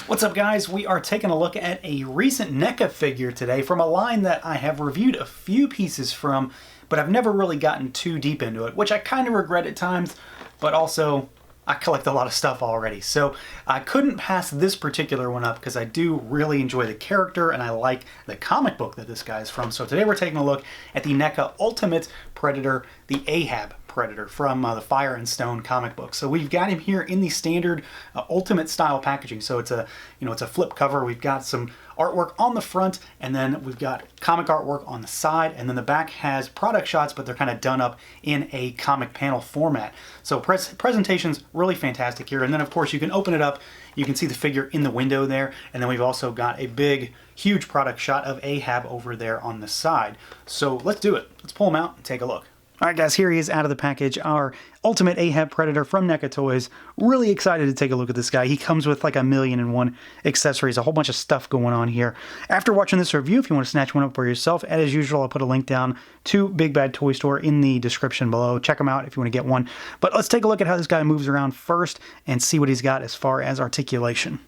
What's up, guys? We are taking a look at a recent NECA figure today from a line that I have reviewed a few pieces from, but I've never really gotten too deep into it, which I kind of regret at times, but also I collect a lot of stuff already. So I couldn't pass this particular one up because I do really enjoy the character and I like the comic book that this guy is from. So today we're taking a look at the NECA Ultimate Predator, the AHAB Predator from the Fire and Stone comic book. So we've got him here in the standard Ultimate style packaging. So it's a it's a flip cover. We've got some artwork on the front, and then we've got comic artwork on the side, and then the back has product shots, but they're kind of done up in a comic panel format. So presentation's really fantastic here. And then of course you can open it up, you can see the figure in the window there, and then we've also got a big, huge product shot of AHAB over there on the side. So let's do it. Let's pull him out and take a look. Alright guys, here he is out of the package, our Ultimate AHAB Predator from NECA Toys. Really excited to take a look at this guy. He comes with like 1,000,001 accessories, a whole bunch of stuff going on here. After watching this review, if you want to snatch one up for yourself, as usual, I'll put a link down to Big Bad Toy Store in the description below. Check them out if you want to get one. But let's take a look at how this guy moves around first and see what he's got as far as articulation.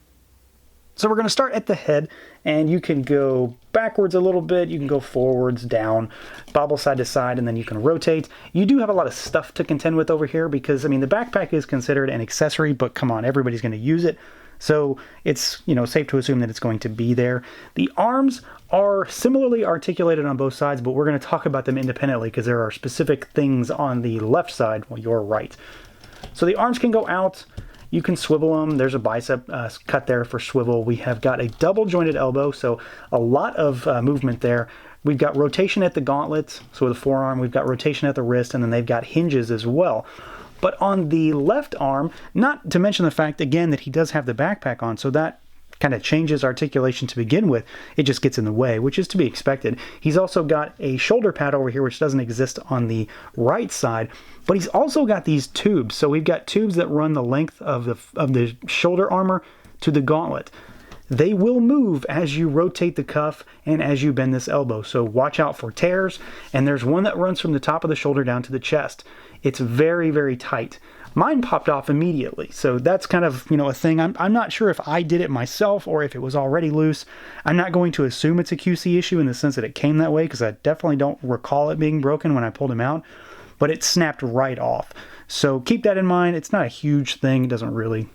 So we're going to start at the head, and you can go backwards a little bit, you can go forwards, down, bobble side to side, and then you can rotate. You do have a lot of stuff to contend with over here because, I mean, the backpack is considered an accessory, but come on, everybody's going to use it. So it's, safe to assume that it's going to be there. The arms are similarly articulated on both sides, but we're going to talk about them independently because there are specific things on the left side, well, your right. So the arms can go out. You can swivel them. There's a bicep cut there for swivel. We have got a double jointed elbow, so a lot of movement there. We've got rotation at the gauntlet, so with the forearm. We've got rotation at the wrist, and then they've got hinges as well. But on the left arm, not to mention the fact, again, that he does have the backpack on, so that kind of changes articulation to begin with. It just gets in the way, which is to be expected. He's also got a shoulder pad over here, which doesn't exist on the right side, but he's also got these tubes. So we've got tubes that run the length of the shoulder armor to the gauntlet. They will move as you rotate the cuff and as you bend this elbow, so watch out for tears. And there's one that runs from the top of the shoulder down to the chest. It's very, very tight. Mine popped off immediately, so that's kind of, a thing. I'm not sure if I did it myself or if it was already loose. I'm not going to assume it's a QC issue in the sense that it came that way, because I definitely don't recall it being broken when I pulled him out, but it snapped right off. So keep that in mind. It's not a huge thing. It doesn't really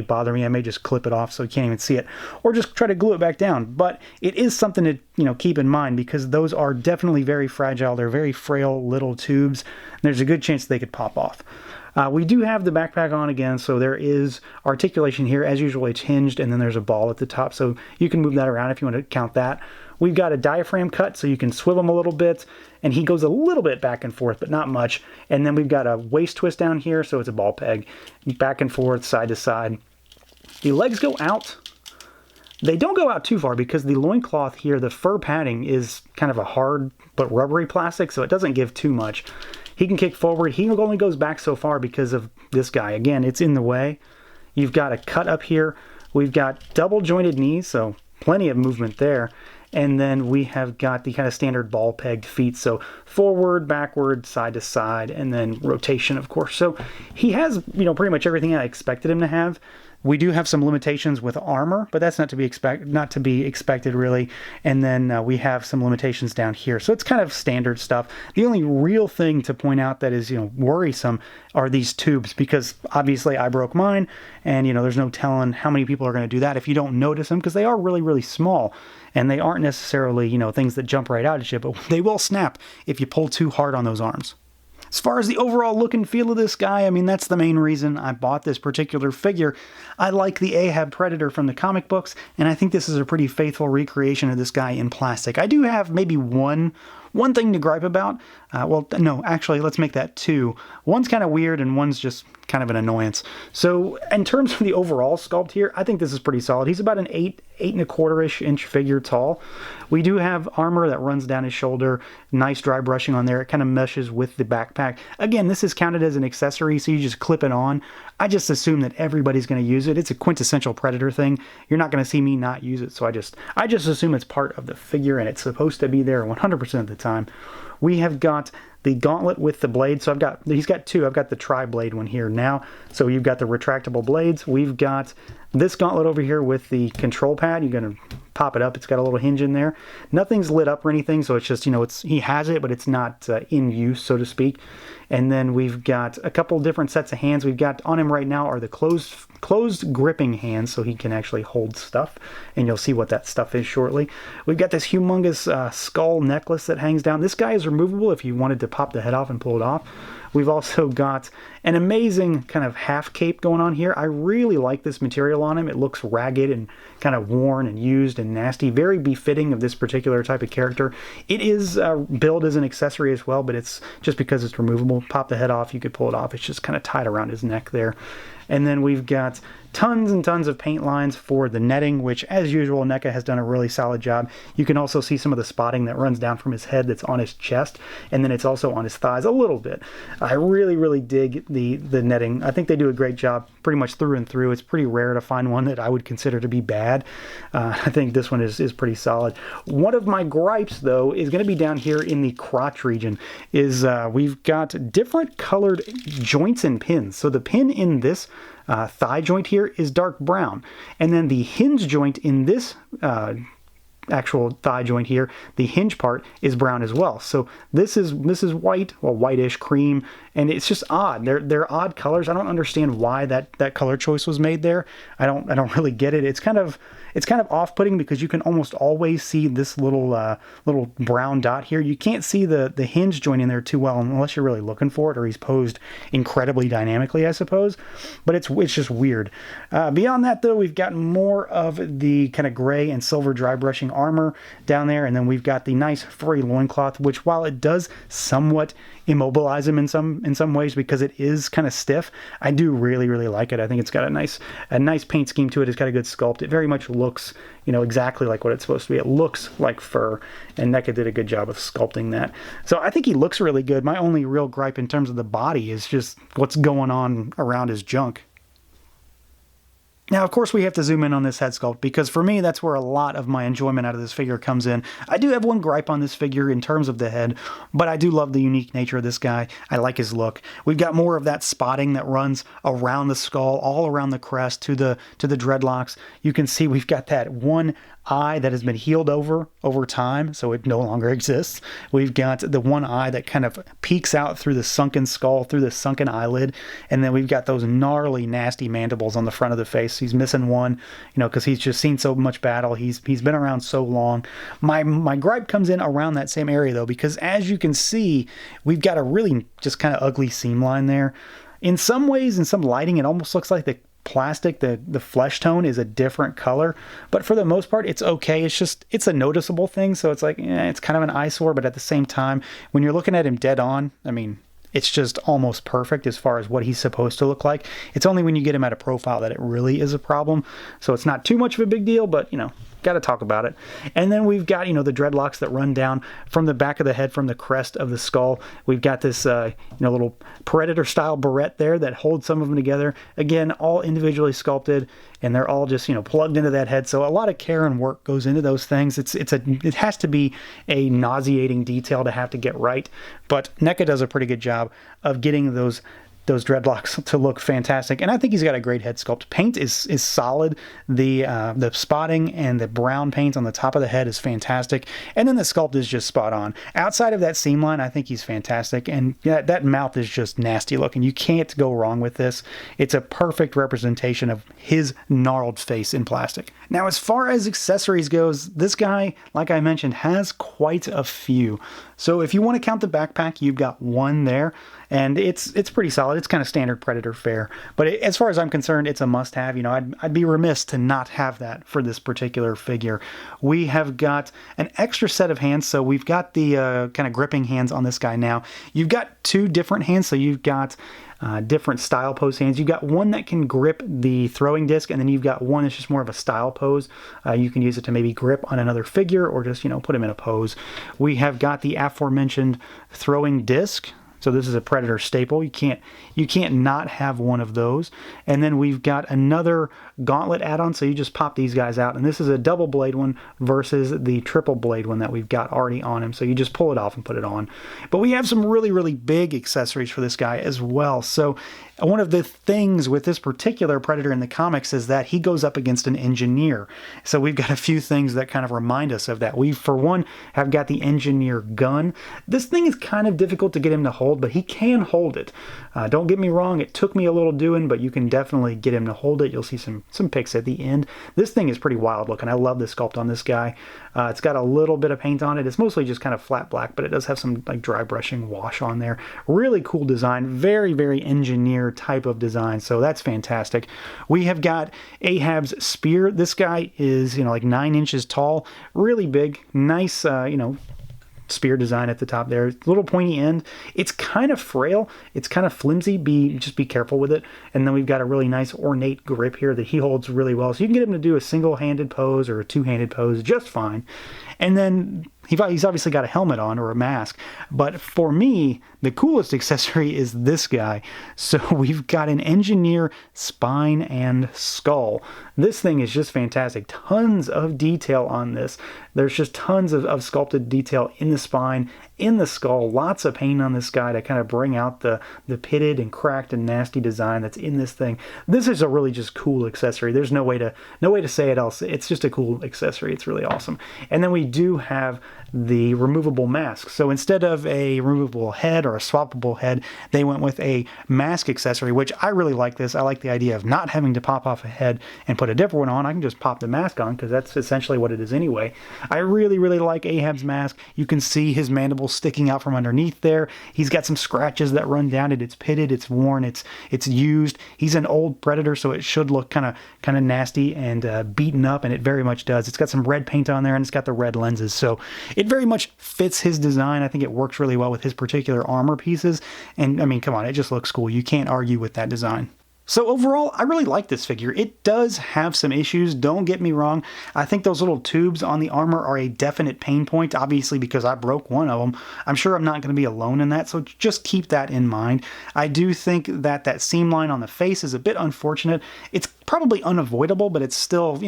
bother me. I may just clip it off so you can't even see it, or just try to glue it back down. But it is something to keep in mind, because those are definitely very fragile. They're very frail little tubes. There's a good chance they could pop off. We do have the backpack on again, so there is articulation here. As usual, it's hinged, and then there's a ball at the top, so you can move that around if you want to count that. We've got a diaphragm cut, so you can swivel him a little bit, and he goes a little bit back and forth, but not much. And then we've got a waist twist down here, so it's a ball peg, back and forth, side to side. The legs go out. They don't go out too far because the loincloth here, the fur padding, is kind of a hard but rubbery plastic, so it doesn't give too much. He can kick forward. He only goes back so far because of this guy. Again, it's in the way. You've got a cut up here. We've got double jointed knees, so plenty of movement there. And then we have got the kind of standard ball pegged feet, so forward, backward, side to side, and then rotation, of course. So he has, pretty much everything I expected him to have. We do have some limitations with armor, but that's not to be expected really. And then we have some limitations down here. So it's kind of standard stuff. The only real thing to point out that is, worrisome are these tubes, because obviously I broke mine, and there's no telling how many people are going to do that if you don't notice them, because they are really, really small. And they aren't necessarily, things that jump right out at you, but they will snap if you pull too hard on those arms. As far as the overall look and feel of this guy, I mean, that's the main reason I bought this particular figure. I like the AHAB Predator from the comic books, and I think this is a pretty faithful recreation of this guy in plastic. I do have maybe one thing to gripe about. Well, no, actually, let's make that two. One's kind of weird, and one's just kind of an annoyance. So in terms of the overall sculpt here, I think this is pretty solid. He's about an 8.25-ish inch figure tall. We do have armor that runs down his shoulder, nice dry brushing on there. It kind of meshes with the backpack. Again, this is counted as an accessory, so you just clip it on. I just assume that everybody's going to use it. It's a quintessential Predator thing. You're not going to see me not use it, so I just assume it's part of the figure, and it's supposed to be there 100% of the time. We have got the gauntlet with the blade. So he's got two. I've got the tri-blade one here now. So you've got the retractable blades. We've got this gauntlet over here with the control pad. You're going to pop it up. It's got a little hinge in there. Nothing's lit up or anything, so it's just, he has it, but it's not in use, so to speak. And then we've got a couple different sets of hands. We've got on him right now are the closed gripping hands, so he can actually hold stuff, and you'll see what that stuff is shortly. We've got this humongous skull necklace that hangs down. This guy is removable if you wanted to pop the head off and pull it off. We've also got an amazing kind of half cape going on here. I really like this material on him. It looks ragged and kind of worn and used and nasty. Very befitting of this particular type of character. It is billed as an accessory as well, but it's just because it's removable. Pop the head off, you could pull it off. It's just kind of tied around his neck there. And then we've got tons and tons of paint lines for the netting, which, as usual, NECA has done a really solid job. You can also see some of the spotting that runs down from his head that's on his chest, and then it's also on his thighs a little bit. I really, really dig the netting. I think they do a great job pretty much through and through. It's pretty rare to find one that I would consider to be bad. I think this one is pretty solid. One of my gripes, though, is going to be down here in the crotch region. We've got different colored joints and pins. So the pin in this thigh joint here is dark brown, and then the hinge joint in this actual thigh joint here, the hinge part, is brown as well. So this is white, well, whitish cream, and it's just odd. They're odd colors. I don't understand why that color choice was made there. I don't really get it. It's kind of off-putting because you can almost always see this little brown dot here. You can't see the hinge joint in there too well unless you're really looking for it, or he's posed incredibly dynamically, I suppose. But it's just weird. Beyond that, though, we've got more of the kind of gray and silver dry brushing armor down there, and then we've got the nice furry loincloth, which, while it does somewhat immobilize him in some ways because it is kind of stiff, I do really, really like it. I think it's got a nice paint scheme to it. It's got a good sculpt. It very much looks, exactly like what it's supposed to be. It looks like fur, and NECA did a good job of sculpting that. So I think he looks really good. My only real gripe in terms of the body is just what's going on around his junk. Now, of course, we have to zoom in on this head sculpt because for me, that's where a lot of my enjoyment out of this figure comes in. I do have one gripe on this figure in terms of the head, but I do love the unique nature of this guy. I like his look. We've got more of that spotting that runs around the skull, all around the crest to the dreadlocks. You can see we've got that one eye that has been healed over time, so it no longer exists. We've got the one eye that kind of peeks out through the sunken skull, through the sunken eyelid, and then we've got those gnarly, nasty mandibles on the front of the face. He's missing one, because he's just seen so much battle. He's been around so long. My gripe comes in around that same area, though, because as you can see, we've got a really just kind of ugly seam line there. In some ways, in some lighting, it almost looks like the plastic, the flesh tone is a different color, but for the most part it's okay. It's a noticeable thing, so it's like it's kind of an eyesore, but at the same time, when you're looking at him dead on, I mean, it's just almost perfect as far as what he's supposed to look like. It's only when you get him at a profile that it really is a problem, so it's not too much of a big deal, but got to talk about it. And then we've got, the dreadlocks that run down from the back of the head, from the crest of the skull. We've got this, little Predator-style barrette there that holds some of them together. Again, all individually sculpted, and they're all just, plugged into that head. So a lot of care and work goes into those things. It has to be a nauseating detail to have to get right. But NECA does a pretty good job of getting those dreadlocks to look fantastic, and I think he's got a great head sculpt. Paint is solid. The spotting and the brown paint on the top of the head is fantastic, and then the sculpt is just spot on. Outside of that seam line, I think he's fantastic, and that mouth is just nasty looking. You can't go wrong with this. It's a perfect representation of his gnarled face in plastic. Now, as far as accessories goes, this guy, like I mentioned, has quite a few. So if you want to count the backpack, you've got one there, and it's pretty solid. It's kind of standard Predator fare, but as far as I'm concerned, it's a must-have. I'd be remiss to not have that for this particular figure. We have got an extra set of hands, so we've got the kind of gripping hands on this guy now. You've got two different hands, so you've got different style pose hands. You've got one that can grip the throwing disc, and then you've got one that's just more of a style pose. You can use it to maybe grip on another figure or just, put him in a pose. We have got the aforementioned throwing disc. So this is a Predator staple. You can't not have one of those. And then we've got another gauntlet add-on, so you just pop these guys out. And this is a double blade one versus the triple blade one that we've got already on him. So you just pull it off and put it on. But we have some really, really big accessories for this guy as well. So one of the things with this particular Predator in the comics is that he goes up against an engineer. So we've got a few things that kind of remind us of that. We, for one, have got the engineer gun. This thing is kind of difficult to get him to hold, but he can hold it. Don't get me wrong, it took me a little doing, but you can definitely get him to hold it. You'll see some pics at the end. This thing is pretty wild looking. I love the sculpt on this guy. It's got a little bit of paint on it. It's mostly just kind of flat black, but it does have some like dry brushing wash on there. Really cool design. Very, very engineer type of design. So that's fantastic. We have got AHAB's spear. This guy is, like 9 inches tall. Really big. Nice, spear design at the top there. Little pointy end. It's kind of frail. It's kind of flimsy. Just be careful with it. And then we've got a really nice ornate grip here that he holds really well. So you can get him to do a single-handed pose or a two-handed pose just fine. And then he's obviously got a helmet on or a mask. But for me, the coolest accessory is this guy. So we've got an engineer spine and skull. This thing is just fantastic. Tons of detail on this. There's just tons of sculpted detail in the spine, in the skull. Lots of paint on this guy to kind of bring out the pitted and cracked and nasty design that's in this thing. This is a really just cool accessory. There's no way to say it else. It's just a cool accessory. It's really awesome. And then we do have the removable mask. So instead of a removable head or a swappable head, they went with a mask accessory, which I really like this. I like the idea of not having to pop off a head and put a different one on. I can just pop the mask on because that's essentially what it is anyway. I really, really like AHAB's mask. You can see his mandible sticking out from underneath there. He's got some scratches that run down it. It's pitted, it's worn, it's used. He's an old Predator, so it should look kind of nasty and beaten up, and it very much does. It's got some red paint on there, and it's got the red lenses, so it very much fits his design. I think it works really well with his particular armor pieces, and I mean, come on, it just looks cool. You can't argue with that design. So overall, I really like this figure. It does have some issues, don't get me wrong. I think those little tubes on the armor are a definite pain point, obviously because I broke one of them. I'm sure I'm not going to be alone in that, so just keep that in mind. I do think that seam line on the face is a bit unfortunate. It's probably unavoidable, but it's still,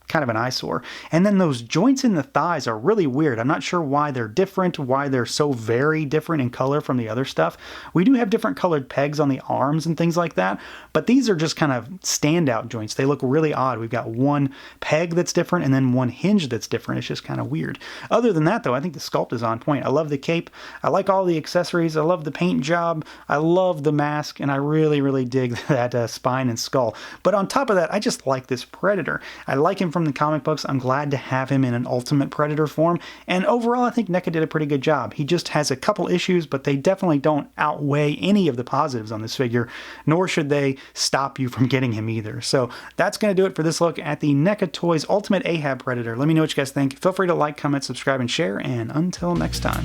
kind of an eyesore. And then those joints in the thighs are really weird. I'm not sure why they're different, why they're so very different in color from the other stuff. We do have different colored pegs on the arms and things like that, but these are just kind of standout joints. They look really odd. We've got one peg that's different and then one hinge that's different. It's just kind of weird. Other than that, though, I think the sculpt is on point. I love the cape. I like all the accessories. I love the paint job. I love the mask, and I really, really dig that spine and skull. But on top of that, I just like this Predator. I like him from the comic books. I'm glad to have him in an Ultimate Predator form, and overall I think NECA did a pretty good job. He just has a couple issues, but they definitely don't outweigh any of the positives on this figure, nor should they stop you from getting him either. So that's going to do it for this look at the NECA Toys Ultimate AHAB Predator. Let me know what you guys think. Feel free to like, comment, subscribe, and share, and until next time.